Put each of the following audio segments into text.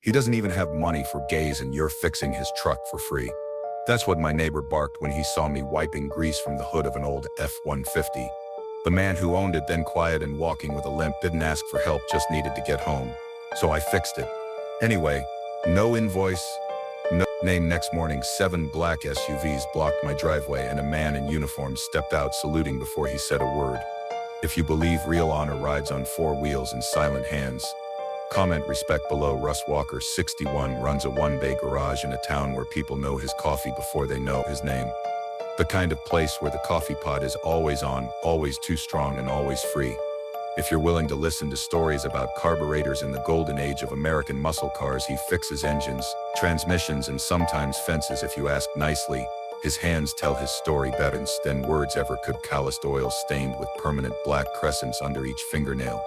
He doesn't even have money for gas and you're fixing his truck for free. That's what my neighbor barked when he saw me wiping grease from the hood of an old F-150. The man who owned it, then quiet and walking with a limp, didn't ask for help, just needed to get home. So I fixed it. Anyway, no invoice, no name. Next morning, 7 black SUVs blocked my driveway and a man in uniform stepped out saluting before he said a word. If you believe real honor rides on 4 wheels in silent hands. Comment respect below. Russ Walker, 61, runs a 1-bay garage in a town where people know his coffee before they know his name. The kind of place where the coffee pot is always on, always too strong and always free. If you're willing to listen to stories about carburetors in the golden age of American muscle cars, he fixes engines, transmissions and sometimes fences if you ask nicely. His hands tell his story better than words ever could. Calloused, oil stained with permanent black crescents under each fingernail.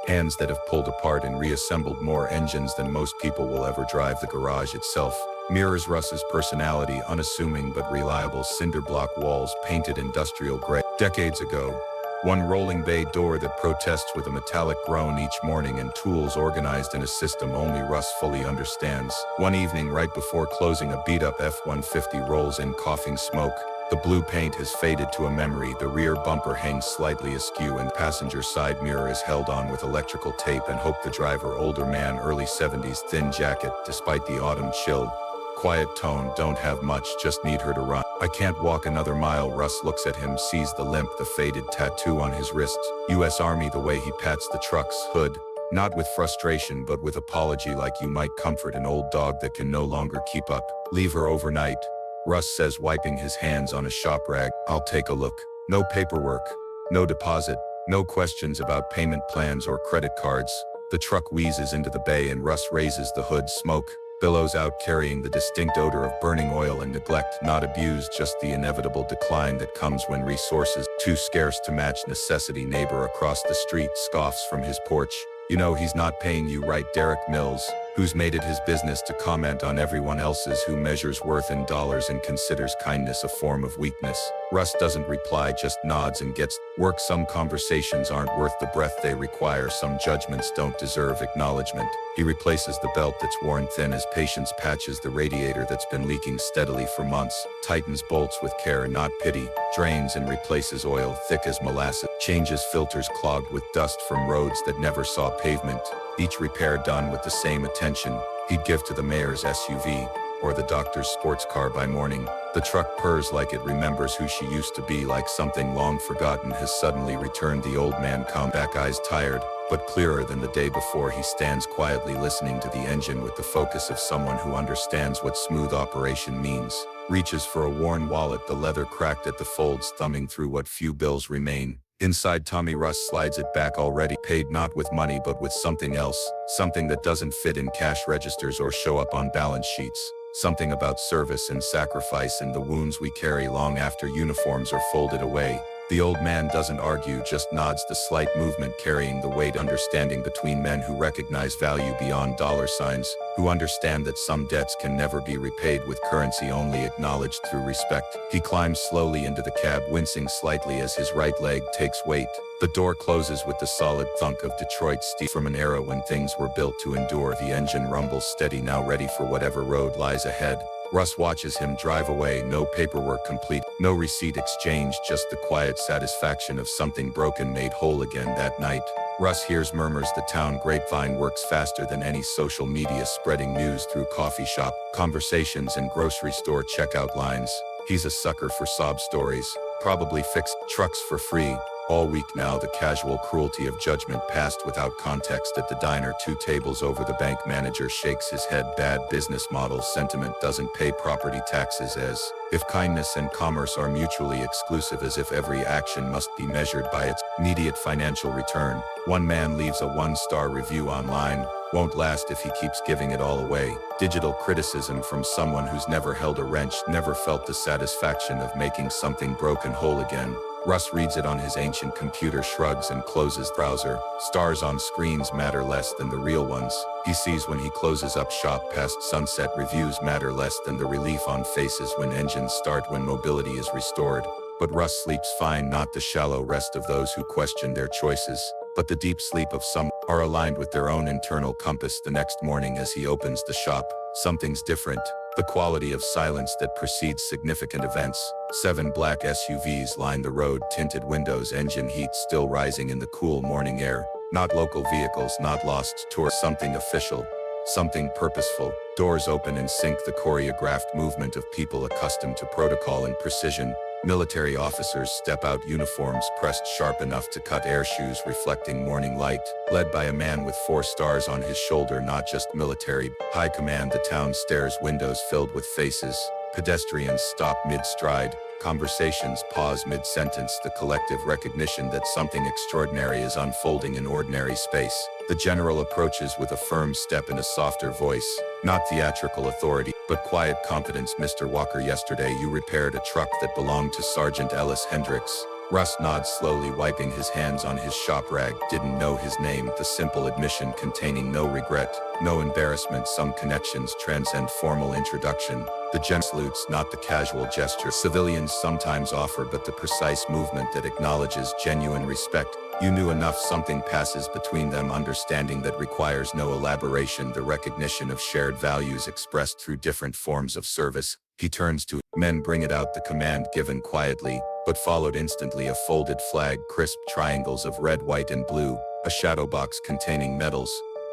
Hands that have pulled apart and reassembled more engines than most people will ever drive. The garage itself mirrors Russ's personality, unassuming but reliable. Cinder block walls painted industrial gray. Decades ago, one rolling bay door that protests with a metallic groan each morning, and tools organized in a system only Russ fully understands. One evening right before closing, a beat-up F-150 rolls in coughing smoke. The blue paint has faded to a memory. The rear bumper hangs slightly askew and passenger side mirror is held on with electrical tape and hope. The driver, older man, early 70s, thin jacket, despite the autumn chill. Quiet tone, don't have much, just need her to run. I can't walk another mile. Russ looks at him, sees the limp, the faded tattoo on his wrist. US Army, the way he pats the truck's hood. Not with frustration, but with apology, like you might comfort an old dog that can no longer keep up. Leave her overnight, Russ says, wiping his hands on a shop rag. I'll take a look. No paperwork, no deposit, no questions about payment plans or credit cards. The truck wheezes into the bay and Russ raises the hood. Smoke billows out, carrying the distinct odor of burning oil and neglect. Not abused, just the inevitable decline that comes when resources too scarce to match necessity. Neighbor across the street scoffs from his porch. You know he's not paying you right. Derek Mills, who's made it his business to comment on everyone else's, who measures worth in dollars and considers kindness a form of weakness. Russ doesn't reply, just nods and gets work. Some conversations aren't worth the breath they require. Some judgments don't deserve acknowledgement. He replaces the belt that's worn thin as patience patches the radiator that's been leaking steadily for months. Tightens bolts with care, not pity. Drains and replaces oil thick as molasses. Changes filters clogged with dust from roads that never saw pavement. Each repair done with the same attention he'd give to the mayor's SUV or the doctor's sports car by morning. The truck purrs like it remembers who she used to be, like something long forgotten has suddenly returned. The old man comes back, eyes tired but clearer than the day before. He stands quietly listening to the engine with the focus of someone who understands what smooth operation means. Reaches for a worn wallet, the leather cracked at the folds, thumbing through what few bills remain. Inside Tommy, Russ slides it back, already paid, not with money but with something else. Something that doesn't fit in cash registers or show up on balance sheets. Something about service and sacrifice and the wounds we carry long after uniforms are folded away. The old man doesn't argue, just nods, the slight movement carrying the weight. Understanding between men who recognize value beyond dollar signs, who understand that some debts can never be repaid with currency, only acknowledged through respect. He climbs slowly into the cab, wincing slightly as his right leg takes weight. The door closes with the solid thunk of Detroit steel. From an era when things were built to endure, the engine rumbles steady, now ready for whatever road lies ahead. Russ watches him drive away, no paperwork complete, no receipt exchanged, just the quiet satisfaction of something broken made whole again. That night, Russ hears murmurs. The town grapevine works faster than any social media, spreading news through coffee shop conversations and grocery store checkout lines. He's a sucker for sob stories. Probably fixed trucks for free. All week now, the casual cruelty of judgment passed without context. At the diner, 2 tables over, the bank manager shakes his head. Bad business model. Sentiment doesn't pay property taxes, as if kindness and commerce are mutually exclusive, as if every action must be measured by its immediate financial return. One man leaves a 1-star review online. Won't last if he keeps giving it all away. Digital criticism from someone who's never held a wrench, never felt the satisfaction of making something broken whole again. Russ reads it on his ancient computer, shrugs and closes browser. Stars on screens matter less than the real ones. He sees when he closes up shop past sunset. Reviews matter less than the relief on faces when engines start, when mobility is restored. But Russ sleeps fine, not the shallow rest of those who question their choices. but the deep sleep of some are aligned with their own internal compass. The next morning as he opens the shop, something's different. The quality of silence that precedes significant events. 7 black SUVs line the road, tinted windows, engine heat still rising in the cool morning air. Not local vehicles, not lost tourists, something official, something purposeful. Doors open in sync, the choreographed movement of people accustomed to protocol and precision. Military officers step out, uniforms pressed sharp enough to cut air, shoes reflecting morning light, led by a man with 4 stars on his shoulder. Not just military, high command. The town stares, windows filled with faces. Pedestrians stop mid-stride. Conversations pause mid-sentence, the collective recognition that something extraordinary is unfolding in ordinary space. The general approaches with a firm step and a softer voice. Not theatrical authority, but quiet confidence. Mr. Walker, yesterday you repaired a truck that belonged to Sergeant Ellis Hendricks. Russ nods slowly, wiping his hands on his shop rag. Didn't know his name, the simple admission containing no regret, no embarrassment. Some connections transcend formal introduction. The gent salutes, not the casual gesture civilians sometimes offer, but the precise movement that acknowledges genuine respect. You knew enough, something passes between them, understanding that requires no elaboration, the recognition of shared values expressed through different forms of service. He turns to men, bring it out, the command given quietly, but followed instantly. A folded flag, crisp triangles of red, white, and blue, a shadow box containing medals.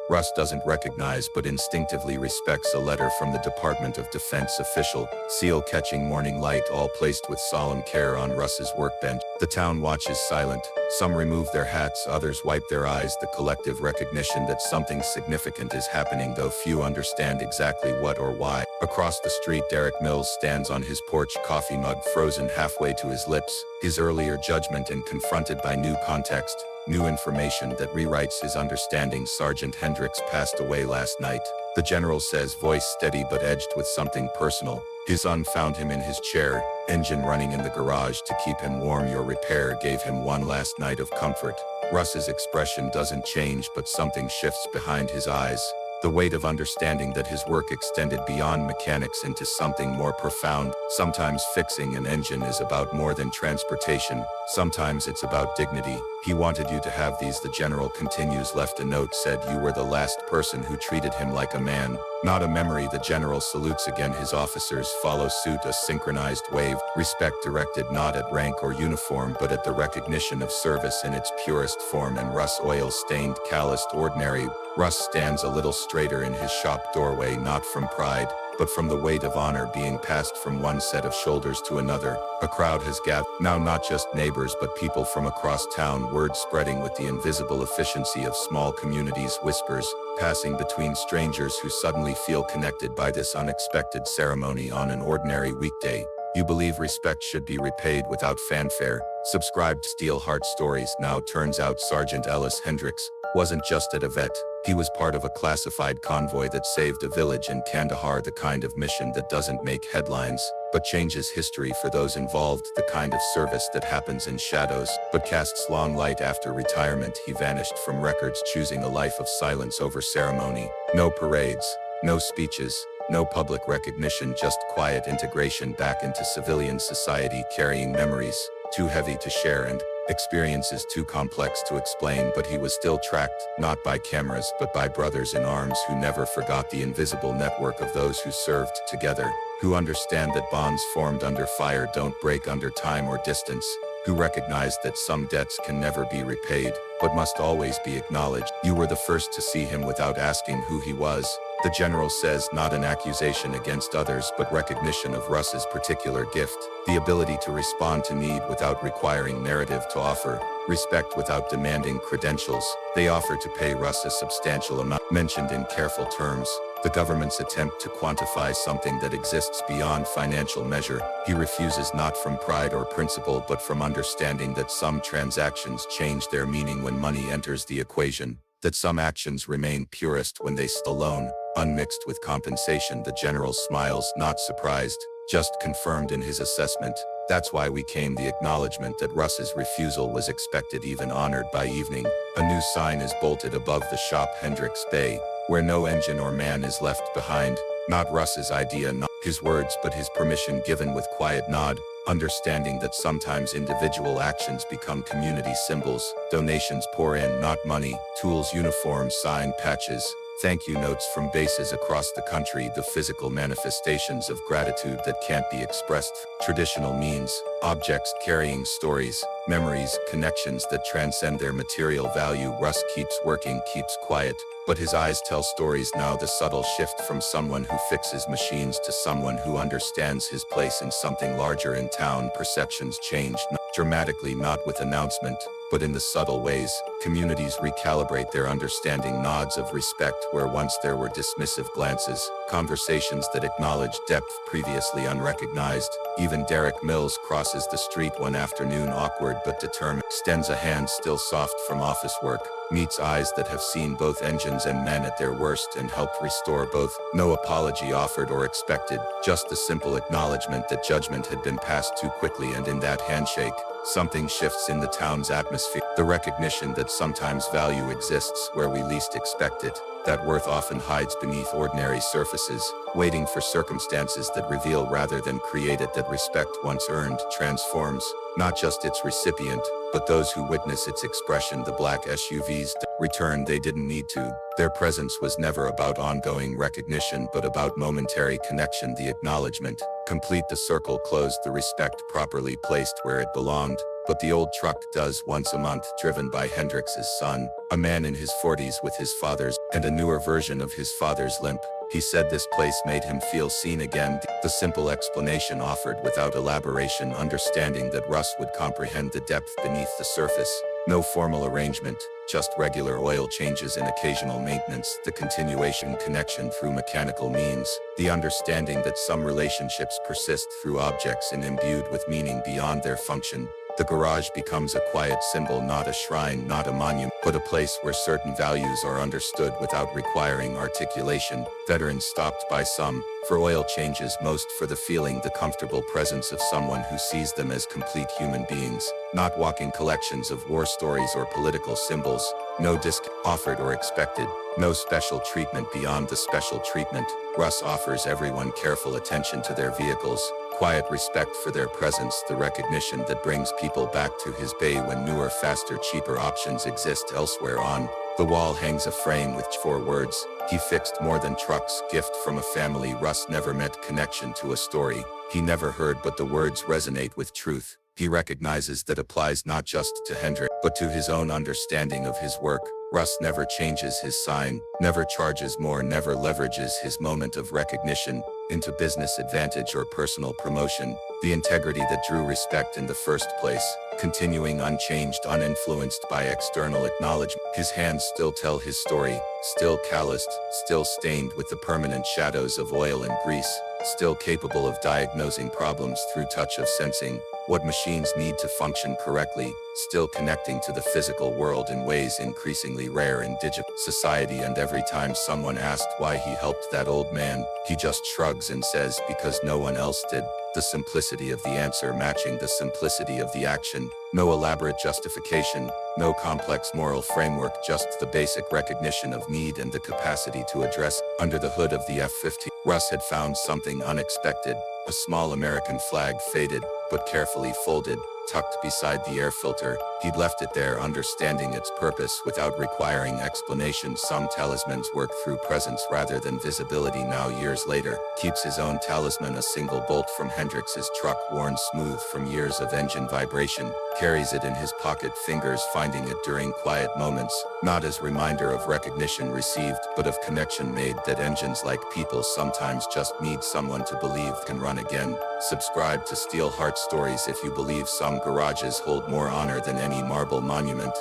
Russ doesn't recognize but instinctively respects a letter from the Department of Defense official, seal catching morning light, all placed with solemn care on Russ's workbench. The town watches silent. Some remove their hats, others wipe their eyes, the collective recognition that something significant is happening, though few understand exactly what or why. Across the street, Derek Mills stands on his porch, coffee mug frozen halfway to his lips, his earlier judgment and confronted by new context. New information that rewrites his understanding. Sergeant Hendricks passed away last night. The general says, voice steady but edged with something personal. His son found him in his chair, engine running in the garage to keep him warm. Your repair gave him one last night of comfort. Russ's expression doesn't change, but something shifts behind his eyes. The weight of understanding that his work extended beyond mechanics into something more profound. Sometimes fixing an engine is about more than transportation. Sometimes it's about dignity. He wanted you to have these, the general continues. Left a note, said you were the last person who treated him like a man, not a memory. The general salutes again. His officers follow suit, a synchronized wave. Respect directed not at rank or uniform, but at the recognition of service in its purest form. And Russ, oil-stained, calloused, ordinary. Russ stands a little straighter in his shop doorway, not from pride, but from the weight of honor being passed from one set of shoulders to another. A crowd has gathered, now not just neighbors but people from across town, word spreading with the invisible efficiency of small communities, whispers passing between strangers who suddenly feel connected by this unexpected ceremony on an ordinary weekday. You believe respect should be repaid without fanfare. Subscribed Steel Heart Stories. Now turns out Sergeant Ellis Hendricks wasn't just a vet. He was part of a classified convoy that saved a village in Kandahar, the kind of mission that doesn't make headlines, but changes history for those involved, the kind of service that happens in shadows, but casts long light. After retirement, he vanished from records, choosing a life of silence over ceremony. No parades, no speeches, no public recognition, just quiet integration back into civilian society, carrying memories too heavy to share and experiences too complex to explain. But he was still tracked, not by cameras but by brothers in arms who never forgot, the invisible network of those who served together, who understand that bonds formed under fire don't break under time or distance, who recognize that some debts can never be repaid, but must always be acknowledged. You were the first to see him without asking who he was. The general says, not an accusation against others but recognition of Russ's particular gift, the ability to respond to need without requiring narrative, to offer respect without demanding credentials. They offer to pay Russ a substantial amount, mentioned in careful terms, the government's attempt to quantify something that exists beyond financial measure. He refuses, not from pride or principle but from understanding that some transactions change their meaning when money enters the equation, that some actions remain purest when they stand alone, unmixed with compensation. The general smiles, not surprised, just confirmed in his assessment. That's why we came. The acknowledgement that Russ's refusal was expected, even honored. By evening, a new sign is bolted above the shop, Hendricks Bay, where no engine or man is left behind. Not Russ's idea, not his words, but his permission given with quiet nod. understanding that sometimes individual actions become community symbols. Donations pour in, not money, tools, uniforms, sign, patches. Thank you notes from bases across the country, the physical manifestations of gratitude that can't be expressed. Traditional means, objects carrying stories, memories, connections that transcend their material value. Russ keeps working, keeps quiet, but his eyes tell stories now. The subtle shift from someone who fixes machines to someone who understands his place in something larger in town. Perceptions change, not dramatically, not with announcement, but in the subtle ways. Communities recalibrate their understanding, nods of respect where once there were dismissive glances, conversations that acknowledge depth previously unrecognized. Even Derek Mills crosses the street one afternoon, awkward but determined, extends a hand still soft from office work, meets eyes that have seen both engines and men at their worst and helped restore both. No apology offered or expected, just the simple acknowledgement that judgment had been passed too quickly, and in that handshake, something shifts in the town's atmosphere. The recognition that sometimes value exists where we least expect it, that worth often hides beneath ordinary surfaces, waiting for circumstances that reveal rather than create it. That respect once earned transforms, not just its recipient, but those who witness its expression. The black SUVs returned. They didn't need to. Their presence was never about ongoing recognition, but about momentary connection. The acknowledgement, complete the circle, closed the respect, properly placed where it belonged. But the old truck does once a month, driven by Hendrix's son, a man in his 40s with his father's and a newer version of his father's limp. He said this place made him feel seen again. The simple explanation offered without elaboration, understanding that Russ would comprehend the depth beneath the surface. No formal arrangement, just regular oil changes and occasional maintenance. The continuation, connection through mechanical means. The understanding that some relationships persist through objects and imbued with meaning beyond their function. The garage becomes a quiet symbol, not a shrine, not a monument, but a place where certain values are understood without requiring articulation. Veterans stopped by, some for oil changes, most for the feeling, the comfortable presence of someone who sees them as complete human beings, not walking collections of war stories or political symbols. No disc offered or expected, no special treatment beyond the special treatment. Russ offers everyone careful attention to their vehicles, quiet respect for their presence, the recognition that brings people back to his bay when newer, faster, cheaper options exist elsewhere. On the wall hangs a frame with 4 words: he fixed more than trucks. Gift from a family Russ never met, connection to a story he never heard, but the words resonate with truth. He recognizes that applies not just to Hendrix, but to his own understanding of his work. Russ never changes his sign, never charges more, never leverages his moment of recognition into business advantage or personal promotion. The integrity that drew respect in the first place, continuing unchanged, uninfluenced by external acknowledgement. His hands still tell his story, still calloused, still stained with the permanent shadows of oil and grease, still capable of diagnosing problems through touch, of sensing what machines need to function correctly, still connecting to the physical world in ways increasingly rare in digital society. And every time someone asked why he helped that old man, he just shrugs and says, because no one else did. The simplicity of the answer matching the simplicity of the action. No elaborate justification, no complex moral framework, just the basic recognition of need and the capacity to address. Under the hood of the F-15, Russ had found something unexpected. A small American flag, faded, but carefully folded, tucked beside the air filter. He'd left it there, understanding its purpose without requiring explanation. Some talismans work through presence rather than visibility. Now, years later, keeps his own talisman, a single bolt from Hendrix's truck, worn smooth from years of engine vibration, carries it in his pocket, fingers finding it during quiet moments, not as reminder of recognition received, but of connection made. That engines, like people, sometimes just need someone to believe can run again. Subscribe to Steel Heart Stories if you believe some garages hold more honor than any marble monument.